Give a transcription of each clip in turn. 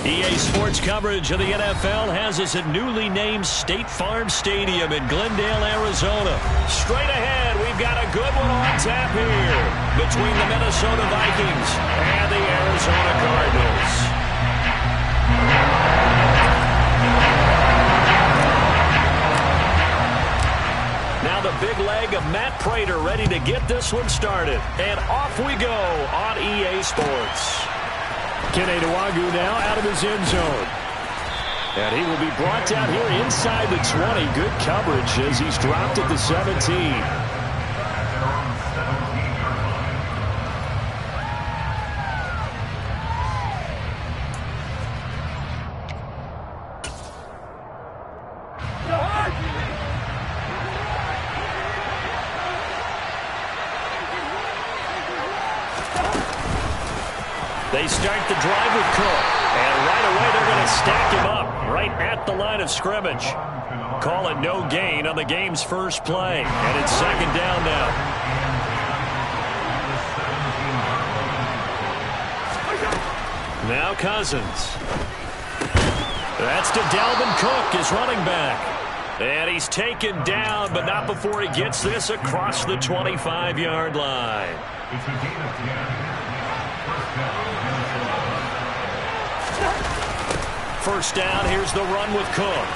EA Sports coverage of the NFL has us at newly named State Farm Stadium in Glendale, Arizona. Straight ahead, we've got a good one on tap here between the Minnesota Vikings and the Arizona Cardinals. Now the big leg of Matt Prater ready to get this one started. And off we go on EA Sports. Kene Nwangwu now out of his end zone. And he will be brought down here inside the 20. Good coverage as he's dropped at the 17. They start the drive with Cook, and right away they're going to stack him up right at the line of scrimmage. Call it no gain on the game's first play, and it's second down now. Now Cousins. That's to Dalvin Cook, his running back. And he's taken down, but not before he gets this across the 25-yard line. First down, here's the run with Cook.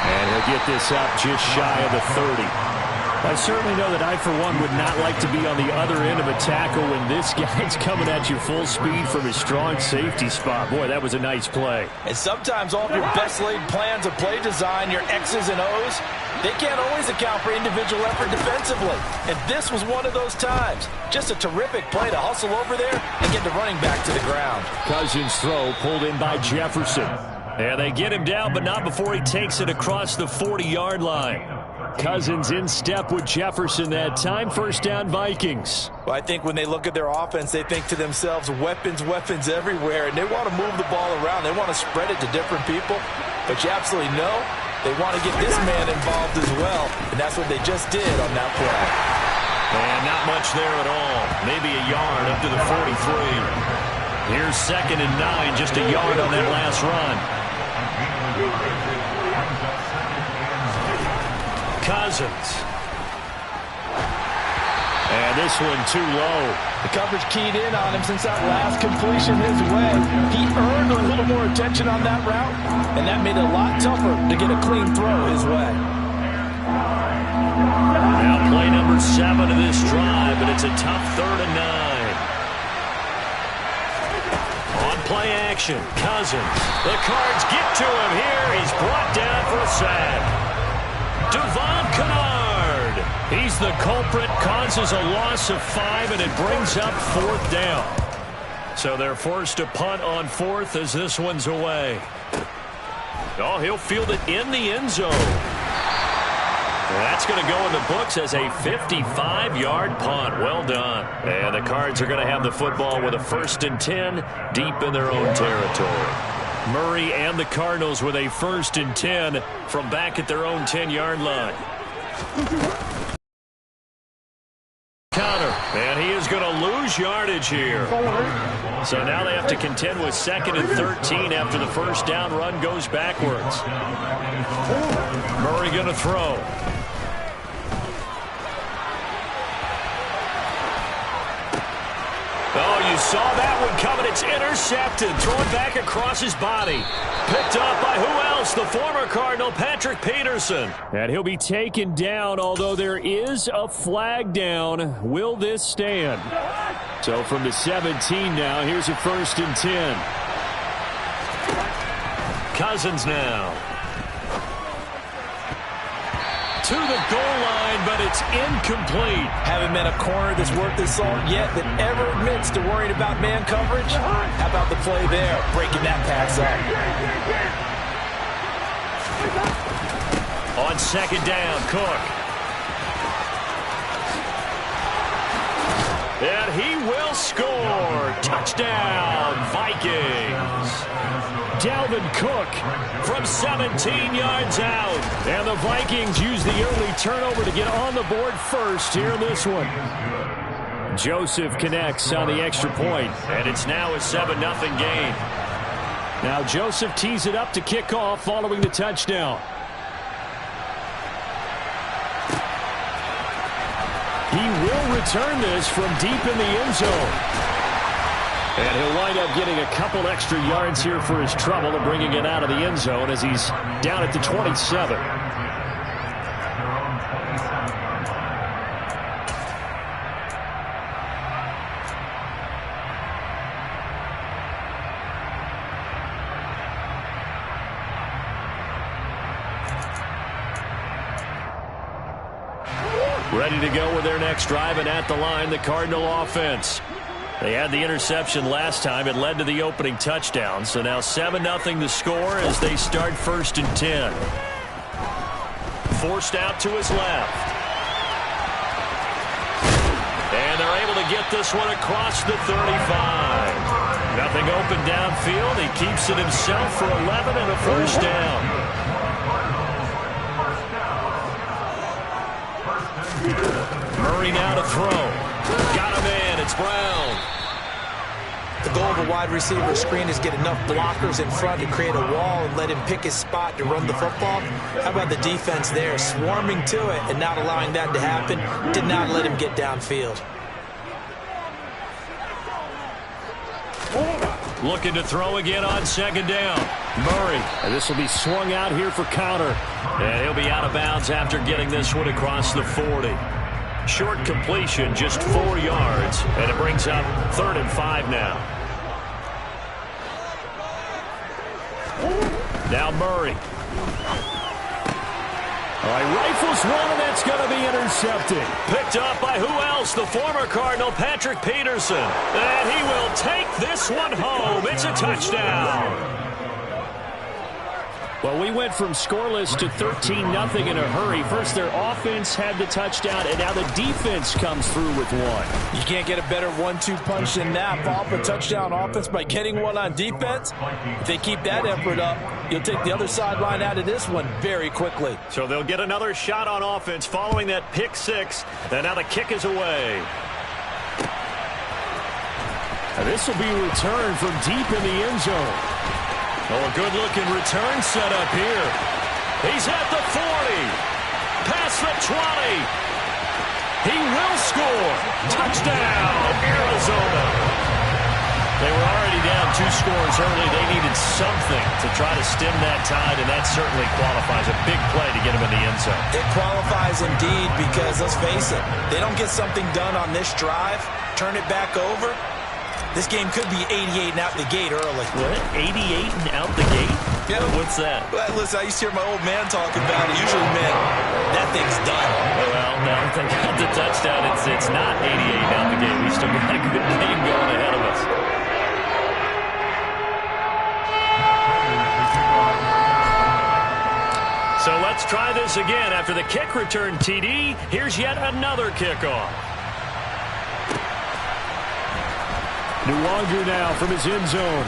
And he'll get this up just shy of the 30. I certainly know that I, for one, would not like to be on the other end of a tackle when this guy's coming at you full speed from his strong safety spot. Boy, that was a nice play. And sometimes all of your best laid plans of play design, your X's and O's, they can't always account for individual effort defensively. And this was one of those times. Just a terrific play to hustle over there and get the running back to the ground. Cousins' throw pulled in by Jefferson. And they get him down, but not before he takes it across the 40-yard line. Cousins in step with Jefferson that time. First down, Vikings. Well, I think when they look at their offense, they think to themselves, weapons, weapons everywhere. And they want to move the ball around. They want to spread it to different people. But you absolutely know they want to get this man involved as well. And that's what they just did on that play. And not much there at all. Maybe a yard up to the 43. Here's second and 9, just a yard on that last run. Cousins. And this one too low. The coverage keyed in on him since that last completion his way. He earned a little more attention on that route, and that made it a lot tougher to get a clean throw his way. Now play number 7 of this drive, but it's a tough 3rd and 9. On play action, Cousins. The Cards get to him here. He's brought down for a sack. Devon Kennard. He's the culprit, causes a loss of 5, and it brings up 4th down. So they're forced to punt on 4th as this one's away. Oh, he'll field it in the end zone. That's going to go in the books as a 55-yard punt. Well done. And the Cards are going to have the football with a 1st and 10 deep in their own territory. Murray and the Cardinals with a 1st and 10 from back at their own 10-yard line. Counter, and he is going to lose yardage here. So now they have to contend with 2nd and 13 after the first down run goes backwards. Murray going to throw. Oh, you saw that one coming. It's intercepted. Thrown back across his body. Picked up by who else? The former Cardinal, Patrick Peterson. And he'll be taken down, although there is a flag down. Will this stand? So from the 17 now, here's a 1st and 10. Cousins now. To the goal line, but it's incomplete. Haven't met a corner that's worth his salt yet that ever admits to worrying about man coverage. How about the play there, breaking that pass up? On 2nd down, Cook. And he will score. Touchdown, Vikings. Dalvin Cook from 17 yards out. And the Vikings use the early turnover to get on the board first here in this one. Joseph connects on the extra point, and it's now a 7-0 game. Now Joseph tees it up to kick off following the touchdown. He will return this from deep in the end zone. And he'll wind up getting a couple extra yards here for his trouble and bringing it out of the end zone as he's down at the 27. Ready to go with their next drive, and at the line, the Cardinal offense. They had the interception last time. It led to the opening touchdown. So now 7-0 the score as they start 1st and 10. Forced out to his left. And they're able to get this one across the 35. Nothing open downfield. He keeps it himself for 11 and a first down. Murray now to throw. Got him in. It's Brown. The goal of a wide receiver screen is get enough blockers in front to create a wall and let him pick his spot to run the football. How about the defense there, swarming to it and not allowing that to happen? Did not let him get downfield. Looking to throw again on 2nd down. Murray. And this will be swung out here for counter. And he'll be out of bounds after getting this one across the 40. Short completion, just 4 yards. And it brings up 3rd and 5 now. Now Murray. All right, rifles one, and that's going to be intercepted. Picked up by who else? The former Cardinal, Patrick Peterson. And he will take this one home. It's a touchdown. Well, we went from scoreless to 13-0 in a hurry. First, their offense had the touchdown, and now the defense comes through with one. You can't get a better 1-2 punch than that. Follow up a touchdown offense by getting one on defense. If they keep that effort up, you'll take the other sideline out of this one very quickly. So they'll get another shot on offense following that pick 6. And now the kick is away. And this will be returned from deep in the end zone. Oh, a good-looking return set up here. He's at the 40. Past the 20. He will score. Touchdown, Arizona. They were already down 2 scores early. They needed something to try to stem that tide, and that certainly qualifies. A big play to get him in the end zone. It qualifies indeed because, let's face it, they don't get something done on this drive, turn it back over. This game could be 88 and out the gate early. What? 88 and out the gate? Yeah. What's that? Well, listen, I used to hear my old man talk about it. Usually meant that thing's done. Well, now if they got the touchdown, it's not 88 and out the gate. We still got a good game going ahead of us. So let's try this again. After the kick return TD, here's yet another kickoff. Nwangu now from his end zone.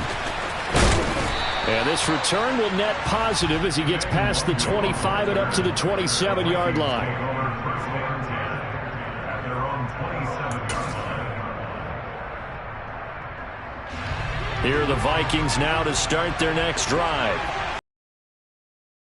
And this return will net positive as he gets past the 25 and up to the 27-yard line. Here are the Vikings now to start their next drive.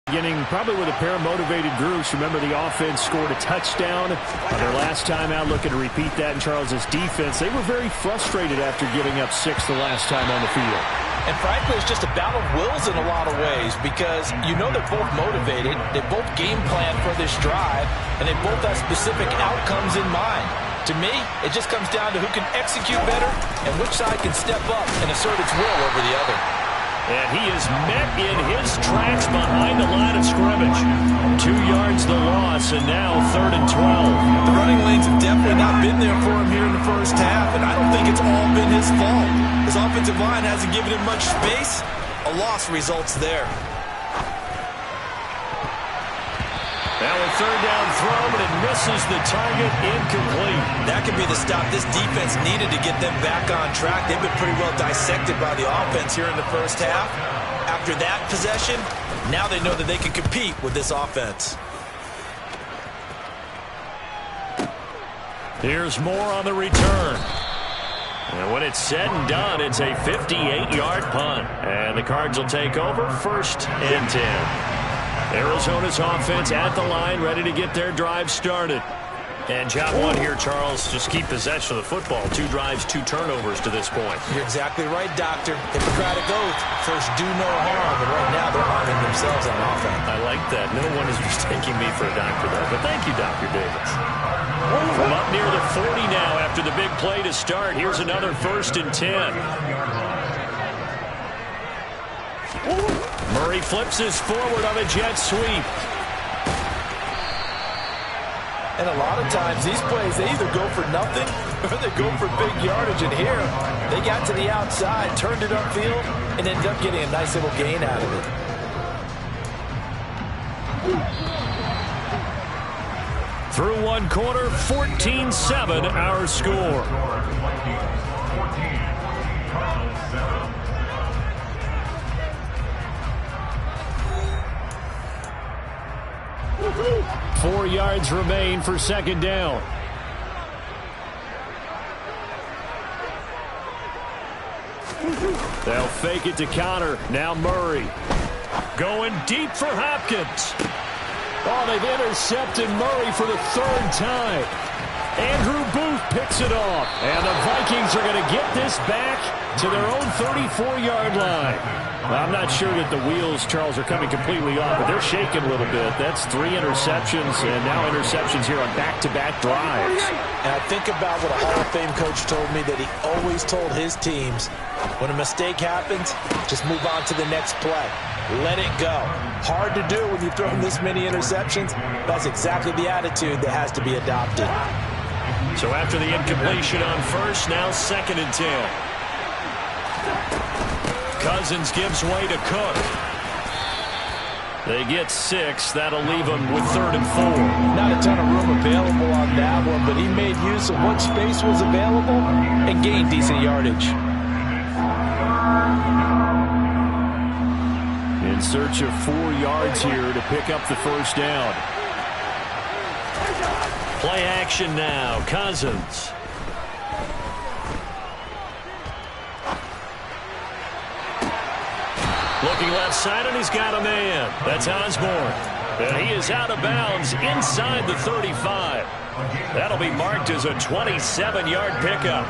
Beginning probably with a pair of motivated groups. Remember, the offense scored a touchdown on their last time out. Looking to repeat that in Charles's defense. They were very frustrated after giving up 6 the last time on the field. And frankly, it's just a battle of wills in a lot of ways because you know they're both motivated. They both game plan for this drive, and they both have specific outcomes in mind. To me, it just comes down to who can execute better and which side can step up and assert its will over the other. And he is met in his tracks behind the line of scrimmage. 2 yards the loss, and now 3rd and 12. The running lanes have definitely not been there for him here in the first half, and I don't think it's all been his fault. His offensive line hasn't given him much space. A loss results there. Now a 3rd down throw, but it misses the target, incomplete. That could be the stop this defense needed to get them back on track. They've been pretty well dissected by the offense here in the first half. After that possession, now they know that they can compete with this offense. Here's more on the return. And when it's said and done, it's a 58-yard punt. And the Cards will take over 1st and 10. Arizona's offense at the line, ready to get their drive started. And job one here, Charles, just keep possession of the football. 2 drives, 2 turnovers to this point. You're exactly right, Doctor. Hippocratic oath. First, do no harm. And right now, they're harming themselves on offense. I like that. No one is mistaking me for a doctor, though. But thank you, Dr. Davis. From up near the 40 now after the big play to start. Here's another 1st and 10. Murray flips his forward on a jet sweep. And a lot of times, these plays, they either go for nothing or they go for big yardage. And here, they got to the outside, turned it upfield, and ended up getting a nice little gain out of it. Through one quarter, 14-7 our score. Four yards remain for 2nd down. They'll fake it to Connor. Now Murray. Going deep for Hopkins. Oh, they've intercepted Murray for the 3rd time. Andrew Booth picks it off. And the Vikings are going to get this back to their own 34-yard line. Well, I'm not sure that the wheels, Charles, are coming completely off, but they're shaking a little bit. That's 3 interceptions, and now interceptions here on back-to-back drives. And I think about what a Hall of Fame coach told me, that he always told his teams, when a mistake happens, just move on to the next play. Let it go. Hard to do when you throw this many interceptions. That's exactly the attitude that has to be adopted. So after the incompletion on 1st, now 2nd and 10. Cousins gives way to Cook. They get 6. That'll leave them with 3rd and 4. Not a ton of room available on that one, but he made use of what space was available and gained decent yardage. In search of 4 yards here to pick up the 1st down. Play action now. Cousins. Looking left side, and he's got a man. That's Osborne. And he is out of bounds inside the 35. That'll be marked as a 27-yard pickup.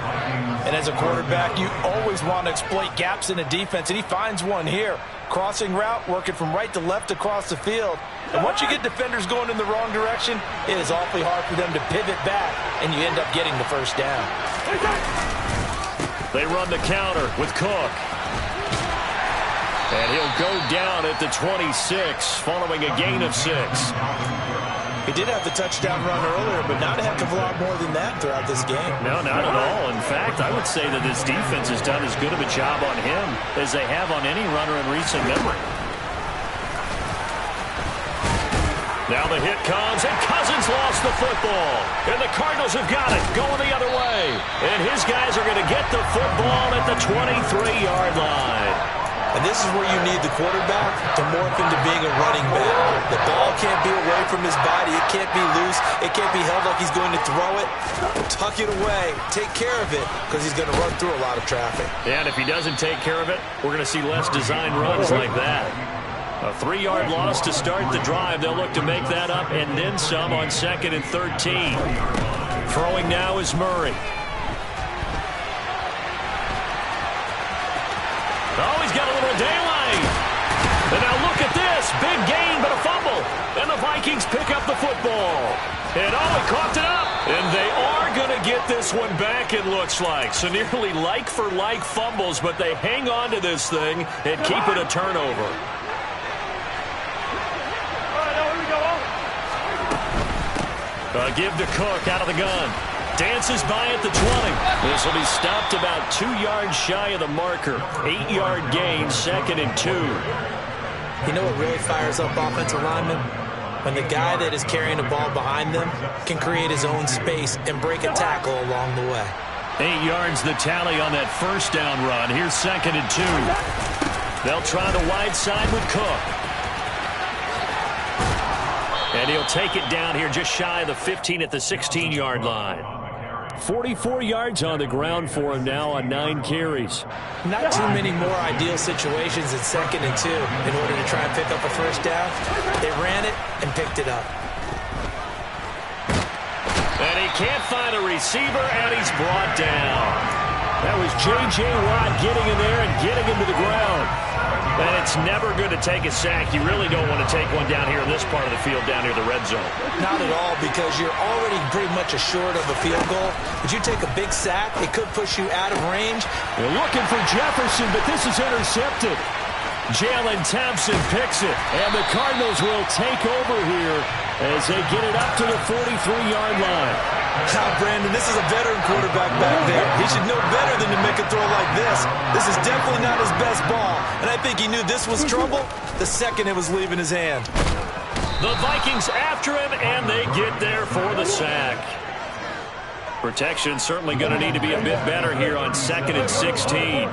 And as a quarterback, you always want to exploit gaps in a defense, and he finds one here. Crossing route, working from right to left across the field. And once you get defenders going in the wrong direction, it is awfully hard for them to pivot back, and you end up getting the 1st down. They run the counter with Cook. And he'll go down at the 26, following a gain of 6. He did have the touchdown run earlier, but not a heck of a lot more than that throughout this game. No, not at all. In fact, I would say that this defense has done as good of a job on him as they have on any runner in recent memory. Now the hit comes, and Cousins lost the football. And the Cardinals have got it, going the other way. And his guys are going to get the football at the 23-yard line. And this is where you need the quarterback to morph into being a running back. The ball can't be away from his body. It can't be loose. It can't be held like he's going to throw it. Tuck it away. Take care of it, because he's going to run through a lot of traffic. And if he doesn't take care of it, we're going to see less design runs like that. A 3-yard loss to start the drive. They'll look to make that up and then some on 2nd and 13. Throwing now is Murray. Oh, he's got a little daylight. And now look at this. Big gain, but a fumble. And the Vikings pick up the football. And oh, he coughed it up. And they are going to get this one back, it looks like. So nearly like-for-like fumbles, but they hang on to this thing and keep it a turnover. Give to Cook out of the gun. Dances by at the 20. This will be stopped about 2 yards shy of the marker. 8-yard gain, 2nd and 2. You know what really fires up offensive linemen? When the guy that is carrying the ball behind them can create his own space and break a tackle along the way. 8 yards the tally on that 1st down run. Here's 2nd and 2. They'll try the wide side with Cook. And he'll take it down here just shy of the 15 at the 16-yard line. 44 yards on the ground for him now on 9 carries. Not too many more ideal situations in 2nd and 2 in order to try and pick up a first down. They ran it and picked it up. And he can't find a receiver, and he's brought down. That was J.J. Watt getting in there and getting him to the ground. And it's never good to take a sack. You really don't want to take one down here in this part of the field, down near the red zone. Not at all, because you're already pretty much assured of a field goal. But you take a big sack, it could push you out of range. They're looking for Jefferson, but this is intercepted. Jalen Thompson picks it, and the Cardinals will take over here as they get it up to the 43-yard line. Now, Brandon, this is a veteran quarterback back there. He should know better than to make a throw like this. This is definitely not his best ball, and I think he knew this was trouble the second it was leaving his hand. The Vikings after him, and they get there for the sack. Protection certainly going to need to be a bit better here on 2nd and 16.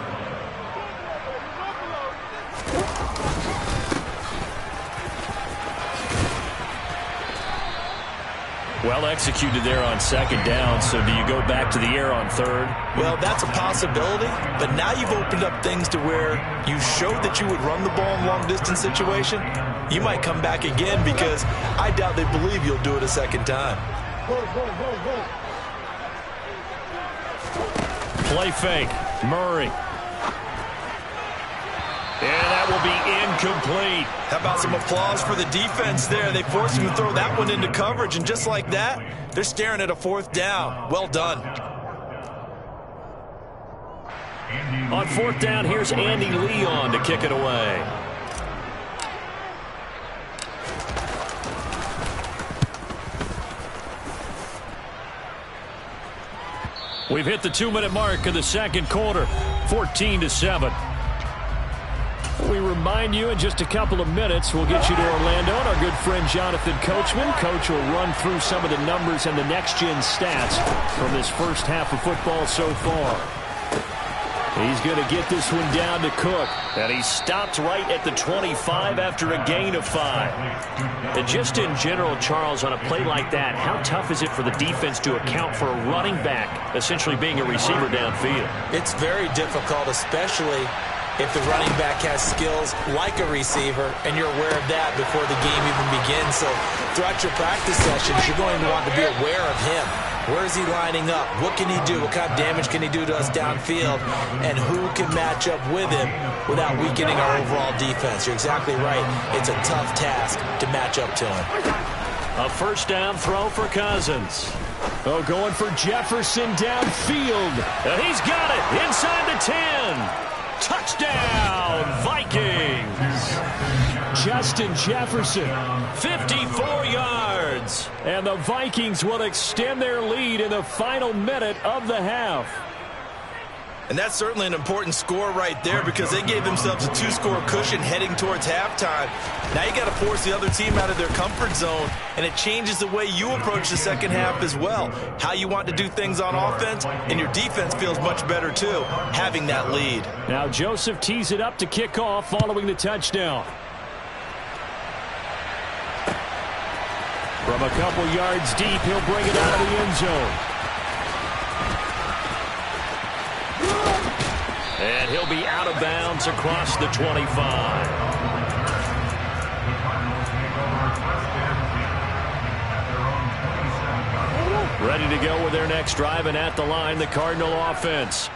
Well executed there on 2nd down, so do you go back to the air on 3rd? Well, that's a possibility, but now you've opened up things to where you showed that you would run the ball in long-distance situation. You might come back again because I doubt they believe you'll do it a second time. Play fake. Murray. And that will be incomplete. How about some applause for the defense there? They forced him to throw that one into coverage, and just like that, they're staring at a 4th down. Well done. On 4th down, here's Andy Leon to kick it away. We've hit the 2-minute mark of the 2nd quarter, 14-7. We remind you in just a couple of minutes we'll get you to Orlando and our good friend Jonathan Coachman. Coach will run through some of the numbers and the next-gen stats from this first half of football so far. He's going to get this one down to Cook. And he stopped right at the 25 after a gain of 5. And just in general, Charles, on a play like that, how tough is it for the defense to account for a running back essentially being a receiver downfield? It's very difficult, especially if the running back has skills like a receiver, and you're aware of that before the game even begins. So throughout your practice sessions, you're going to want to be aware of him. Where is he lining up? What can he do? What kind of damage can he do to us downfield? And who can match up with him without weakening our overall defense? You're exactly right. It's a tough task to match up to him. A first down throw for Cousins. Oh, going for Jefferson downfield. And he's got it inside the 10. Touchdown, Vikings. Justin Jefferson, 54 yards. And the Vikings will extend their lead in the final minute of the half. And that's certainly an important score right there because they gave themselves a 2-score cushion heading towards halftime. Now you got to force the other team out of their comfort zone, and it changes the way you approach the second half as well. How you want to do things on offense, and your defense feels much better too, having that lead. Now Joseph tees it up to kick off following the touchdown. From a couple yards deep, he'll bring it out of the end zone. And he'll be out of bounds across the 25. Ready to go with their next drive, and at the line, the Cardinal offense.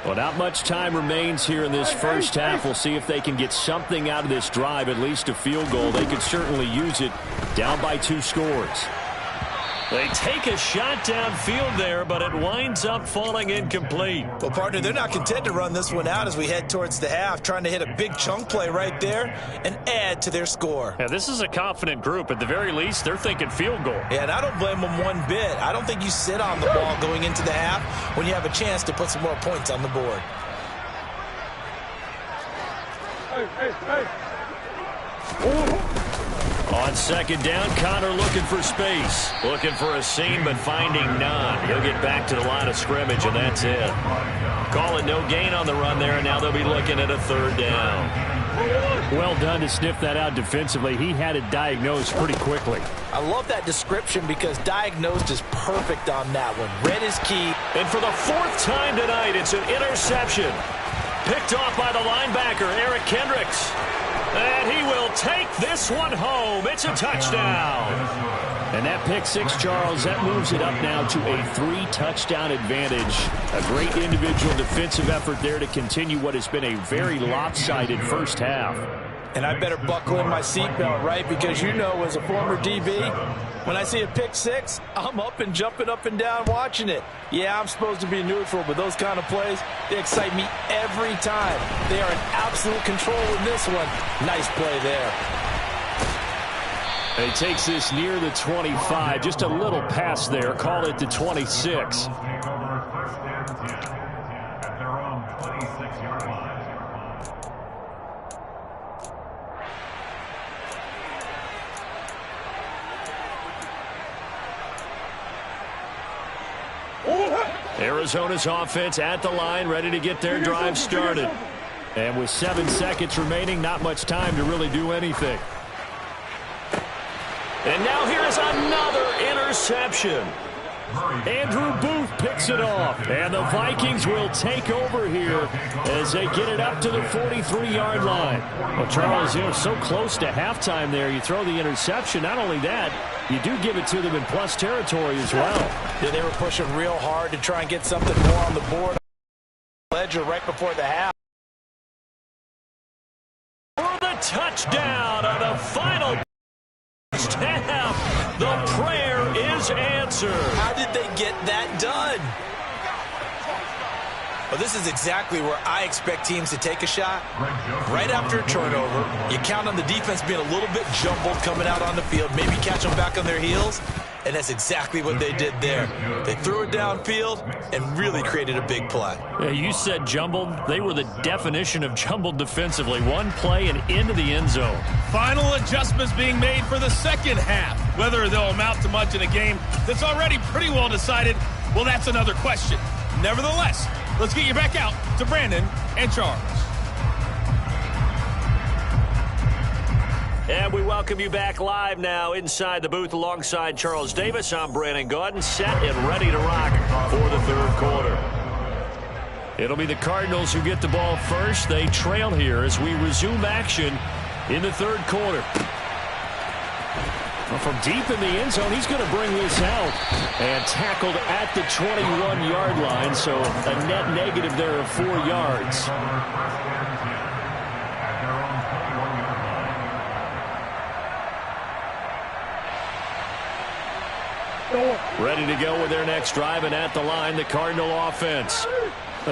Well, not much time remains here in this first half. We'll see if they can get something out of this drive, at least a field goal. They could certainly use it down by 2 scores. They take a shot downfield there, but it winds up falling incomplete. Well, partner, they're not content to run this one out as we head towards the half, trying to hit a big chunk play right there and add to their score. Yeah, this is a confident group. At the very least, they're thinking field goal. Yeah, and I don't blame them one bit. I don't think you sit on the ball going into the half when you have a chance to put some more points on the board. On second down, Connor looking for space. Looking for a seam, but finding none. He'll get back to the line of scrimmage, and that's it. Calling no gain on the run there, and now they'll be looking at a 3rd down. Well done to sniff that out defensively. He had it diagnosed pretty quickly. I love that description because diagnosed is perfect on that one. Read is key. And for the 4th time tonight, it's an interception. Picked off by the linebacker, Eric Kendricks. And he will take this one home. It's a touchdown. And that pick six, Charles, that moves it up now to a 3-touchdown advantage. A great individual defensive effort there to continue what has been a very lopsided first half. And I better buckle in my seatbelt, right? Because you know, as a former DB, when I see a pick six, I'm up and jumping up and down watching it. Yeah, I'm supposed to be neutral, but those kind of plays, they excite me every time. They are in absolute control in this one. Nice play there. He takes this near the 25, just a little pass there. Call it the 26. Arizona's offense at the line, ready to get their drive started. And with 7 seconds remaining, not much time to really do anything. And now here is another interception. Andrew Booth picks it off. And the Vikings will take over here as they get it up to the 43-yard line. Well, Charles, you know, so close to halftime there. You throw the interception. Not only that, you do give it to them in plus territory as well. Yeah, they were pushing real hard to try and get something more on the board. Ledger right before the half. For the touchdown on the final half, the prayer is answered. How did they get that done? Well, this is exactly where I expect teams to take a shot. Right after a turnover, you count on the defense being a little bit jumbled coming out on the field, maybe catch them back on their heels, and that's exactly what they did there. They threw it downfield and really created a big play. Yeah, you said jumbled. They were the definition of jumbled defensively. One play and into the end zone. Final adjustments being made for the second half. Whether they'll amount to much in a game that's already pretty well decided, well, that's another question. Nevertheless, let's get you back out to Brandon and Charles. And we welcome you back live now inside the booth alongside Charles Davis. I'm Brandon Gaudin, set and ready to rock for the third quarter. It'll be the Cardinals who get the ball first. They trail here as we resume action in the third quarter. Well, from deep in the end zone, he's going to bring this out. And tackled at the 21-yard line, so a net negative there of 4 yards. Ready to go with their next drive, and at the line, the Cardinal offense.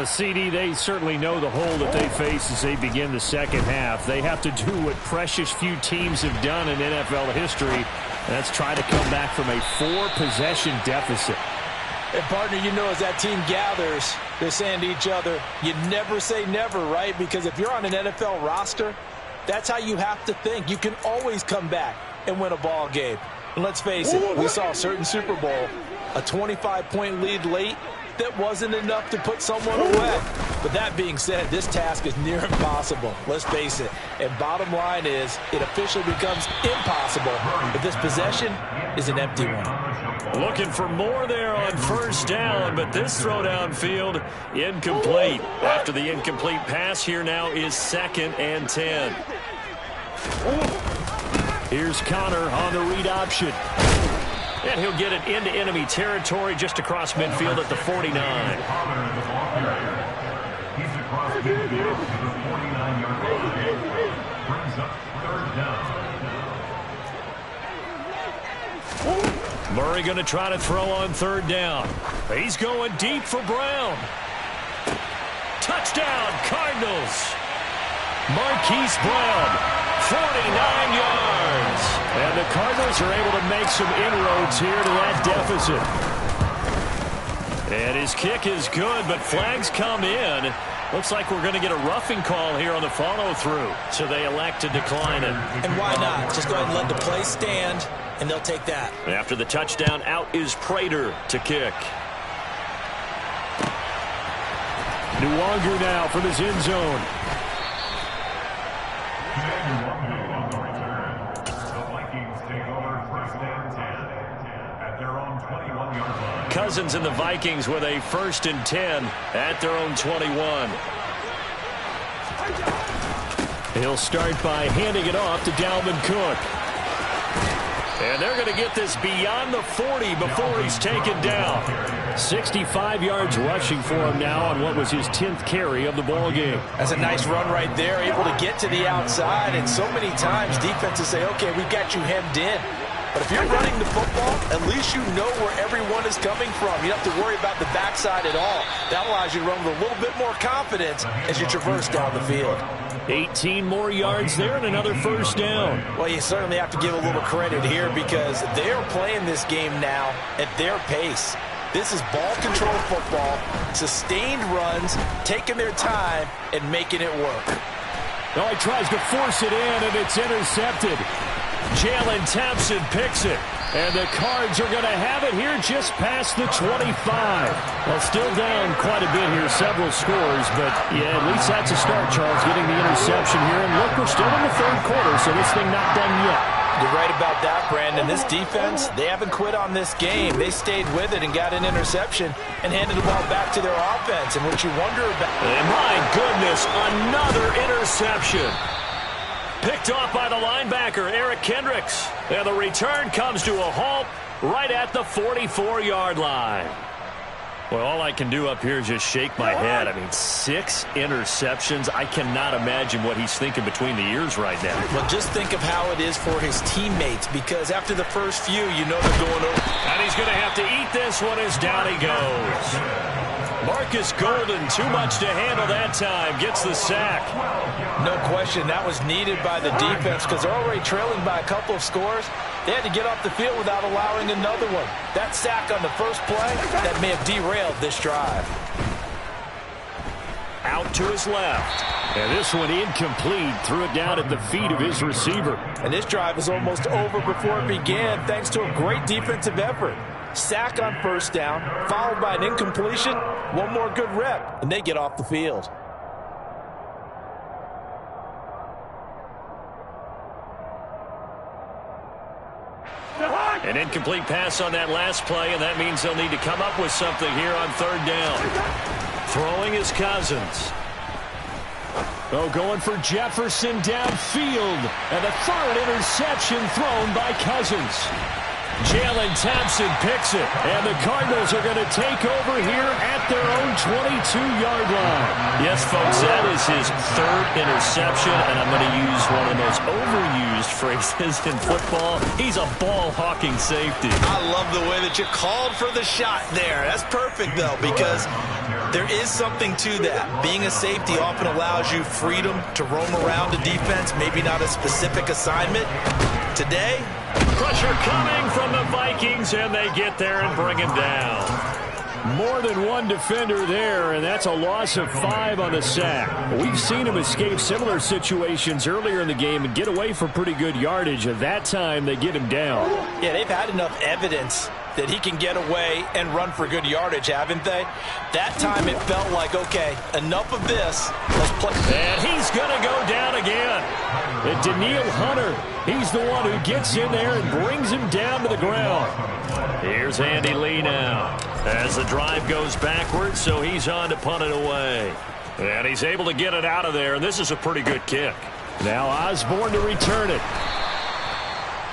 CD, they certainly know the hole that they face as they begin the second half. They have to do what precious few teams have done in NFL history, and that's try to come back from a 4-possession deficit. And, partner, you know, as that team gathers, they're saying to each other, you never say never, right? Because if you're on an NFL roster, that's how you have to think. You can always come back and win a ball game. And let's face it, we saw a certain Super Bowl, a 25-point lead late, that wasn't enough to put someone away. But that being said, this task is near impossible. Let's face it. And bottom line is, it officially becomes impossible if this possession is an empty one. Looking for more there on first down, but this throw downfield incomplete. After the incomplete pass, here now is 2nd and 10. Here's Connor on the read option. And he'll get it into enemy territory just across midfield at the 49. Murray going to try to throw on 3rd down. He's going deep for Brown. Touchdown, Cardinals. Marquise Brown, 49 yards. And the Cardinals are able to make some inroads here to that deficit. And his kick is good, but flags come in. Looks like we're going to get a roughing call here on the follow-through. So they elect to decline it. And why not? Just go ahead and let the play stand, and they'll take that. After the touchdown, out is Prater to kick. Nwangu now from his end zone. Cousins and the Vikings with a 1st and 10 at their own 21. He'll start by handing it off to Dalvin Cook. And they're going to get this beyond the 40 before he's taken down. 65 yards rushing for him now on what was his 10th carry of the ball game. That's a nice run right there, able to get to the outside. And so many times defenses say, okay, we've got you hemmed in. But if you're running the football, at least you know where everyone is coming from. You don't have to worry about the backside at all. That allows you to run with a little bit more confidence as you traverse down the field. 18 more yards there and another 1st down. Well, you certainly have to give a little credit here because they are playing this game now at their pace. This is ball control football, sustained runs, taking their time and making it work. Oh, he tries to force it in and it's intercepted. Jalen Thompson picks it. And the Cards are going to have it here just past the 25. Well, still down quite a bit here, several scores. But, yeah, at least that's a start, Charles, getting the interception here. And look, we're still in the 3rd quarter, so this thing not done yet. You're right about that, Brandon. This defense, they haven't quit on this game. They stayed with it and got an interception and handed the ball back to their offense. And what you wonder about... And my goodness, another interception. Picked off by the linebacker, Eric Kendricks. And the return comes to a halt right at the 44-yard line. Well, all I can do up here is just shake my head. I mean, 6 interceptions. I cannot imagine what he's thinking between the ears right now. Well, just think of how it is for his teammates, because after the first few, you know they're going over. And he's going to have to eat this one as down he goes. Marcus Golden, too much to handle that time, gets the sack. No question, that was needed by the defense because they're already trailing by a couple of scores. They had to get off the field without allowing another one. That sack on the first play, that may have derailed this drive. Out to his left. And this one incomplete. Threw it down at the feet of his receiver. And this drive is almost over before it began thanks to a great defensive effort. Sack on 1st down, followed by an incompletion. One more good rep, and they get off the field. An incomplete pass on that last play, and that means they'll need to come up with something here on 3rd down. Throwing is Cousins. Oh, going for Jefferson downfield. And the 3rd interception thrown by Cousins. Jalen Thompson picks it, and the Cardinals are going to take over here at their own 22-yard line. Yes, folks, that is his 3rd interception, and I'm going to use one of the most overused phrases in football. He's a ball-hawking safety. I love the way that you called for the shot there. That's perfect, though, because there is something to that. Being a safety often allows you freedom to roam around a defense, maybe not a specific assignment. Today, pressure coming from the Vikings, and they get there and bring him down. More than one defender there, and that's a loss of 5 on the sack. We've seen him escape similar situations earlier in the game and get away for pretty good yardage. At that time, they get him down. Yeah, they've had enough evidence that he can get away and run for good yardage, haven't they? That time it felt like, okay, enough of this. Let's play. And he's going to go down again. And Daniil Hunter, he's the one who gets in there and brings him down to the ground. Here's Andy Lee now as the drive goes backwards, so he's on to punt it away. And he's able to get it out of there, and this is a pretty good kick. Now Osborne to return it.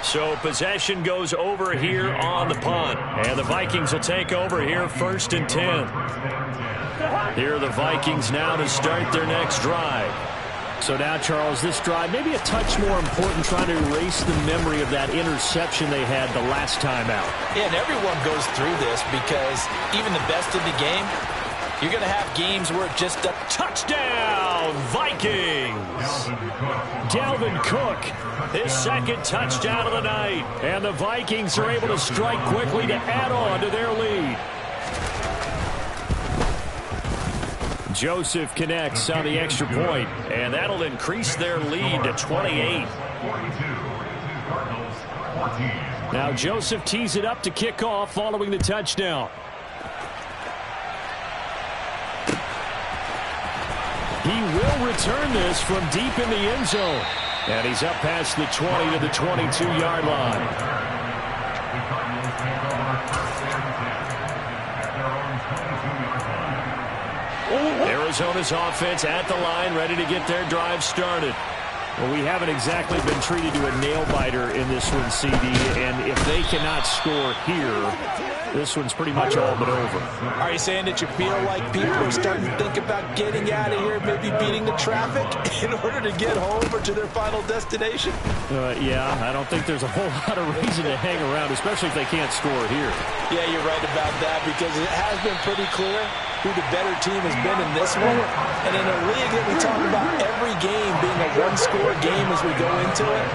So possession goes over here on the punt. And the Vikings will take over here 1st and 10. Here are the Vikings now to start their next drive. So now, Charles, this drive may be a touch more important, trying to erase the memory of that interception they had the last time out. Yeah, and everyone goes through this because even the best in the game, you're going to have games where it just a touchdown, Vikings. Dalvin Cook, his 2nd touchdown of the night. And the Vikings are able to strike quickly to add on to their lead. Joseph connects on the extra point, and that'll increase their lead to 28. Now Joseph tees it up to kick off following the touchdown. He will return this from deep in the end zone. And he's up past the 20 to the 22-yard line. Arizona's offense at the line, ready to get their drive started. Well, we haven't exactly been treated to a nail-biter in this one, CD, and if they cannot score here, this one's pretty much all but over. Are you saying that you feel like people are starting to think about getting out of here, maybe beating the traffic in order to get home or to their final destination? Yeah, I don't think there's a whole lot of reason to hang around, especially if they can't score here. Yeah, you're right about that, because it has been pretty clear who the better team has been in this one. And in a league that we talk about every game being a one-score game as we go into it,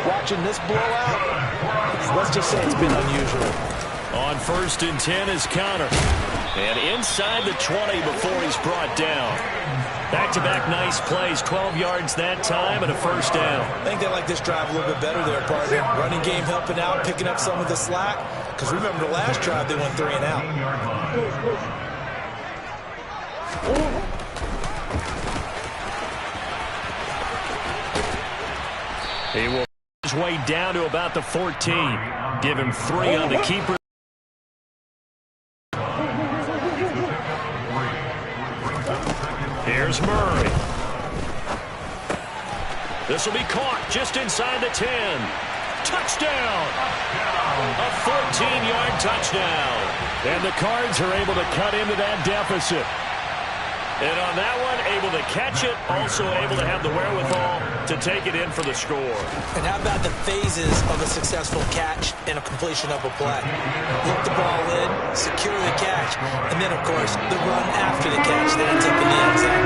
watching this blowout, let's just say it's been unusual. On 1st and 10 is Connor. And inside the 20 before he's brought down. Back-to-back nice plays, 12 yards that time and a first down. I think they like this drive a little bit better there, partner. Running game helping out, picking up some of the slack. Because remember the last drive, they went 3 and out. He will his way down to about the 14. Give him 3 on the keeper. Here's Murray. This will be caught just inside the 10. Touchdown! A 14-yard touchdown. And the Cards are able to cut into that deficit. And on that one, able to catch it, also able to have the wherewithal to take it in for the score. And how about the phases of a successful catch and a completion of a play? Look the ball in, secure the catch, and then, of course, the run after the catch that ends up in the end zone.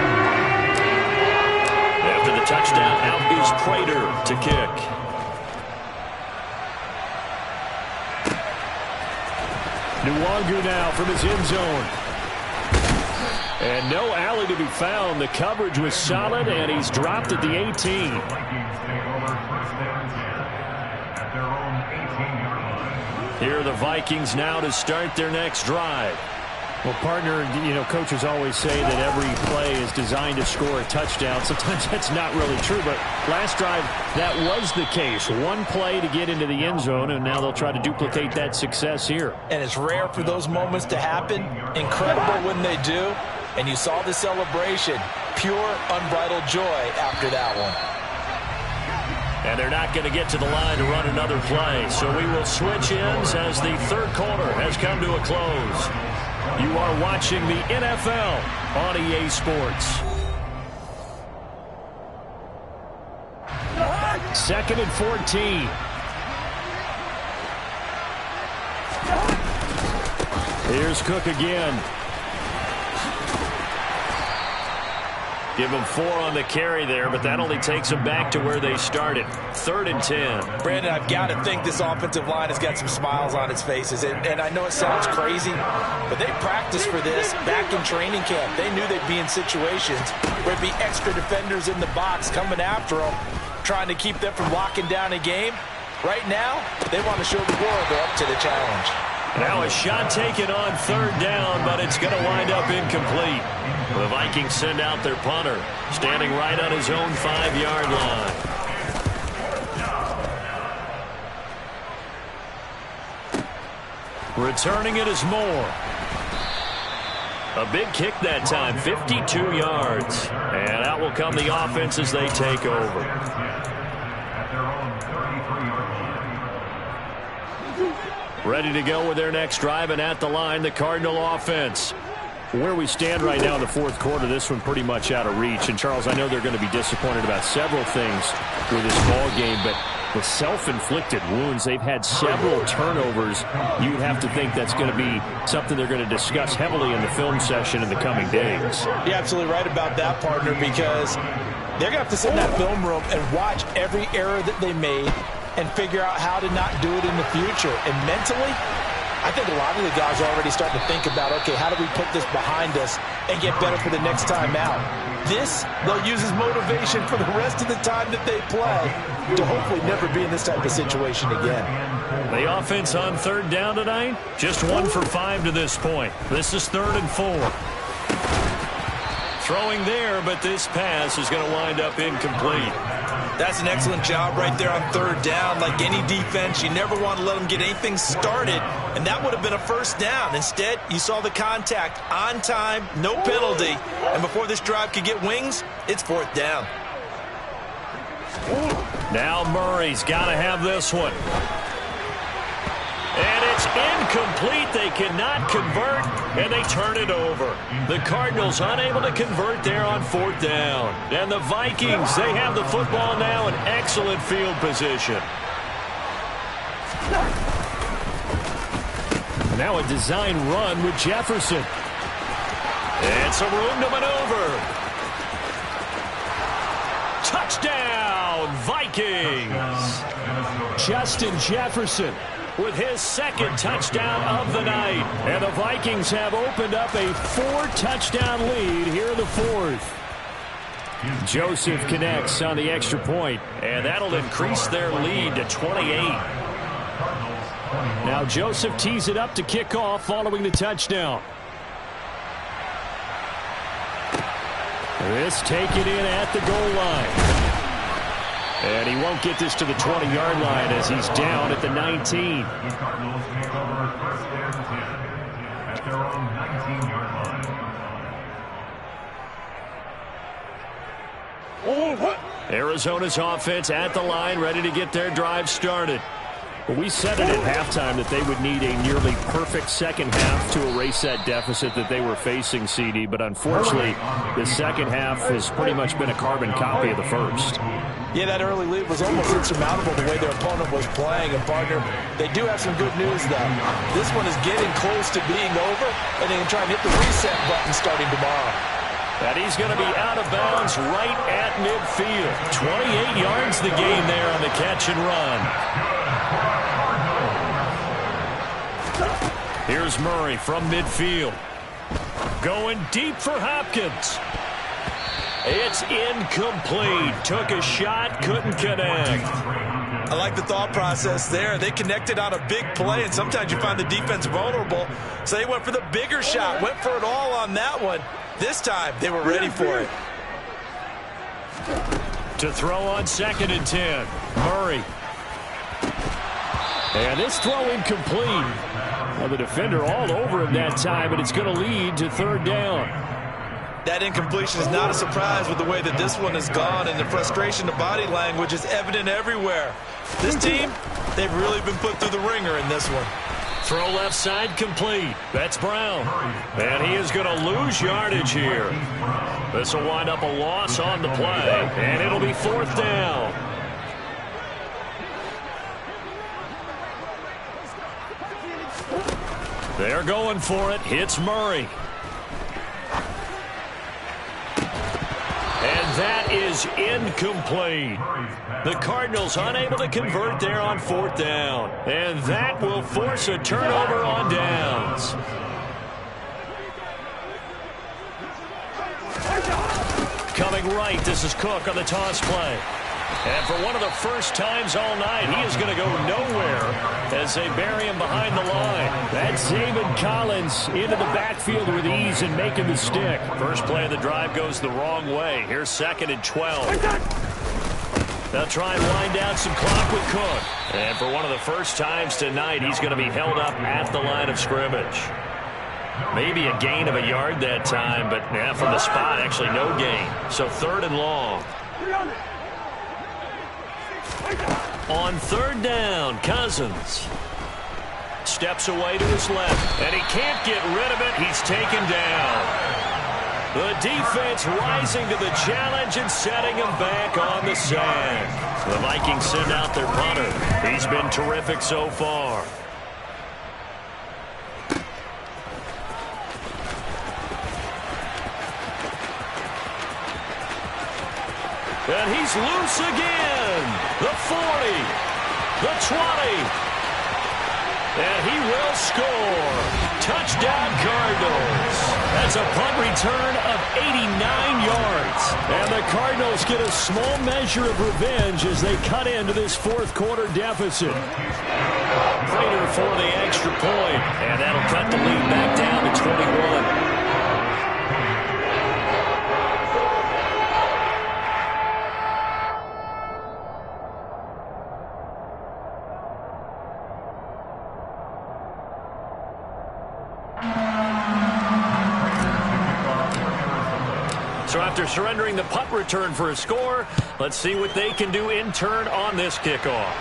After the touchdown, out is Prater to kick. Nwangu now from his end zone. And no alley to be found. The coverage was solid, and he's dropped at the 18. Here are the Vikings now to start their next drive. Well, partner, you know, coaches always say that every play is designed to score a touchdown. Sometimes that's not really true, but last drive, that was the case. One play to get into the end zone, and now they'll try to duplicate that success here. And it's rare for those moments to happen. Incredible when they do. And you saw the celebration. Pure, unbridled joy after that one. And they're not going to get to the line to run another play. So we will switch ends as the third quarter has come to a close. You are watching the NFL on EA Sports. 2nd and 14. Here's Cook again. Give them 4 on the carry there, but that only takes them back to where they started. 3rd and 10. Brandon, I've got to think this offensive line has got some smiles on its faces. And I know it sounds crazy, but they practiced for this back in training camp. They knew they'd be in situations where there'd be extra defenders in the box coming after them, trying to keep them from locking down a game. Right now, they want to show the world they're up to the challenge. Now a shot taken on 3rd down, but it's going to wind up incomplete. The Vikings send out their punter, standing right on his own 5-yard line. Returning it is Moore. A big kick that time, 52 yards. And out will come the offense as they take over. Ready to go with their next drive, and at the line, the Cardinal offense. Where we stand right now in the 4th quarter, this one pretty much out of reach. And, Charles, I know they're going to be disappointed about several things with this ball game, but the self-inflicted wounds, they've had several turnovers. You'd have to think that's going to be something they're going to discuss heavily in the film session in the coming days. You're absolutely right about that, partner, because they're going to have to sit in that film room and watch every error that they made and figure out how to not do it in the future. And mentally, I think a lot of the guys are already starting to think about, okay, how do we put this behind us and get better for the next time out? This, they'll use as motivation for the rest of the time that they play to hopefully never be in this type of situation again. The offense on 3rd down tonight, just 1 for 5 to this point. This is 3rd and 4. Throwing there, but this pass is going to wind up incomplete. That's an excellent job right there on third down. Like any defense, you never want to let them get anything started, and that would have been a first down. Instead, you saw the contact on time, no penalty, and before this drive could get wings, it's fourth down. Now Murray's got to have this one. And it's incomplete. They cannot convert, and they turn it over. The Cardinals unable to convert there on fourth down. And the Vikings, they have the football now in excellent field position. Now a design run with Jefferson. And some room to maneuver. Touchdown, Vikings. Justin Jefferson with his second touchdown of the night. And the Vikings have opened up a 4-touchdown lead here in the fourth. Joseph connects on the extra point, and that'll increase their lead to 28. Now Joseph tees it up to kick off following the touchdown. This taken in at the goal line. And he won't get this to the 20-yard line as he's down at the 19. Arizona's offense at the line, ready to get their drive started. Well, we said it at halftime that they would need a nearly perfect second half to erase that deficit that they were facing, CD. But unfortunately, the second half has pretty much been a carbon copy of the first. Yeah, that early lead was almost insurmountable the way their opponent was playing. And, partner, they do have some good news, though. This one is getting close to being over, and they can try and hit the reset button starting tomorrow. And he's going to be out of bounds right at midfield. 28 yards the gain there on the catch and run. Here's Murray from midfield. Going deep for Hopkins. It's incomplete. Took a shot, couldn't connect. I like the thought process there. They connected on a big play, and sometimes you find the defense vulnerable. So they went for the bigger shot, went for it all on that one. This time, they were ready for it. To throw on 2nd and 10. Murray. And this throw incomplete. Well, the defender all over him that time, but it's going to lead to third down. That incompletion is not a surprise with the way that this one has gone, and the frustration, the body language is evident everywhere. This team, they've really been put through the ringer in this one. Throw left side complete. That's Brown. And he is going to lose yardage here. This will wind up a loss on the play, and it'll be fourth down. They're going for it. Hits Murray. And that is incomplete. The Cardinals unable to convert there on fourth down. And that will force a turnover on downs. Coming right, this is Cook on the toss play. And for one of the first times all night, he is going to go nowhere as they bury him behind the line. That's Zaven Collins into the backfield with ease and making the stick. First play of the drive goes the wrong way. Here's 2nd and 12. They'll try and wind down some clock with Cook. And for one of the first times tonight, he's going to be held up at the line of scrimmage. Maybe a gain of a yard that time, but yeah, from the spot, actually no gain. So 3rd and long. On 3rd down, Cousins steps away to his left, and he can't get rid of it. He's taken down. The defense rising to the challenge and setting him back on the sack. The Vikings send out their punter. He's been terrific so far. And he's loose again. The 40, the 20, and he will score. Touchdown, Cardinals. That's a punt return of 89 yards. And the Cardinals get a small measure of revenge as they cut into this fourth quarter deficit. Prater for the extra point, and that'll cut the lead back down to 21. after surrendering the punt return for a score, let's see what they can do in turn on this kickoff.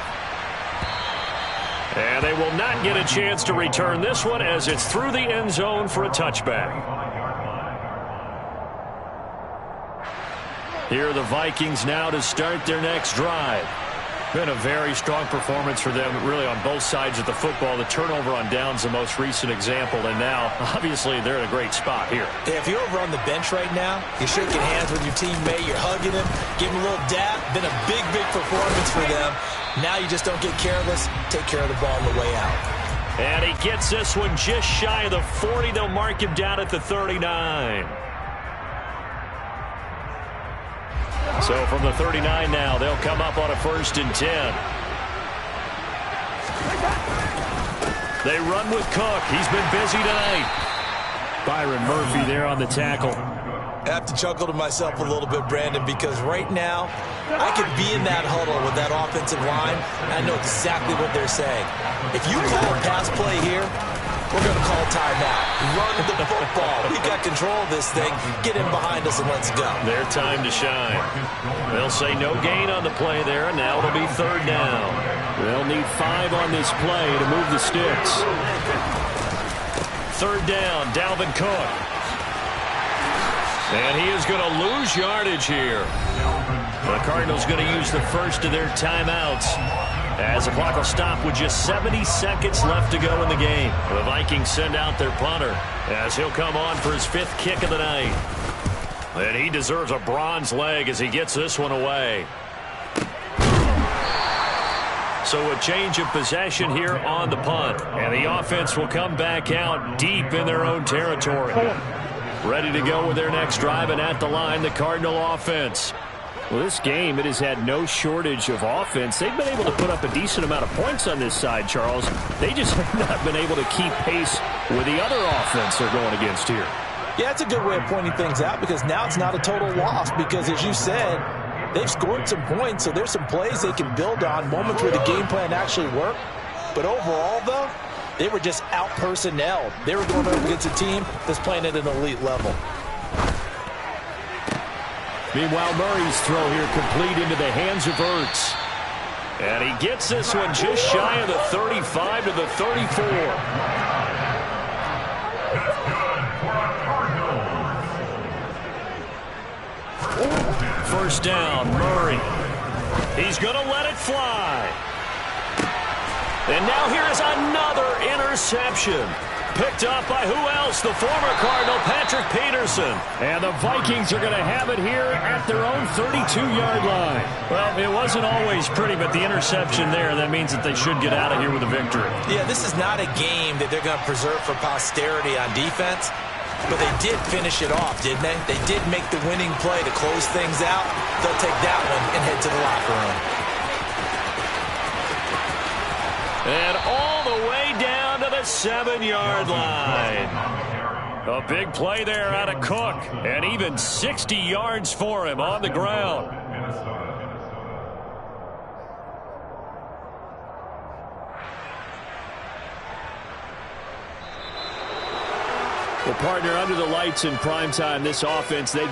And they will not get a chance to return this one as it's through the end zone for a touchback. Here are the Vikings now to start their next drive. Been a very strong performance for them, really, on both sides of the football. The turnover on downs, the most recent example, and now, obviously, they're in a great spot here. Yeah, if you're over on the bench right now, you're shaking hands with your teammate, you're hugging him, giving him a little dap. Been a big, big performance for them. Now you just don't get careless. Take care of the ball on the way out. And he gets this one just shy of the 40. They'll mark him down at the 39. So from the 39 now, they'll come up on a 1st and 10. They run with Cook. He's been busy tonight. Byron Murphy there on the tackle. I have to chuckle to myself a little bit, Brandon, because right now I could be in that huddle with that offensive line, and I know exactly what they're saying. If you call a pass play here, we're going to call timeout. Run the football. We got control of this thing. Get in behind us and let's go. Their time to shine. They'll say no gain on the play there, and now it'll be 3rd down. They'll need 5 on this play to move the sticks. 3rd down, Dalvin Cook. And he is going to lose yardage here. The Cardinals going to use the first of their timeouts as the clock will stop with just 70 seconds left to go in the game. The Vikings send out their punter as he'll come on for his 5th kick of the night. And he deserves a bronze leg as he gets this one away. So a change of possession here on the punt. And the offense will come back out deep in their own territory. Ready to go with their next drive, and at the line, the Cardinal offense. Well, this game, it has had no shortage of offense. They've been able to put up a decent amount of points on this side, Charles. They just have not been able to keep pace with the other offense they're going against here. Yeah, it's a good way of pointing things out because now it's not a total loss because, as you said, they've scored some points, so there's some plays they can build on, moments where the game plan actually worked. But overall, though, they were just out-personnelled. They were going up against a team that's playing at an elite level. Meanwhile, Murray's throw here complete into the hands of Ertz. And he gets this one just shy of the 35 to the 34. First down, Murray. He's going to let it fly. And now here is another interception. Picked up by who else? The former Cardinal, Patrick Peterson. And the Vikings are going to have it here at their own 32-yard line. Well, it wasn't always pretty, but the interception there, that means that they should get out of here with a victory. Yeah, this is not a game that they're going to preserve for posterity on defense, but they did finish it off, didn't they? They did make the winning play to close things out. They'll take that one and head to the locker room. And all the way down to the 7-yard line. A big play there out of Cook. And even 60 yards for him on the ground. Well, partner, under the lights in primetime, this offense, they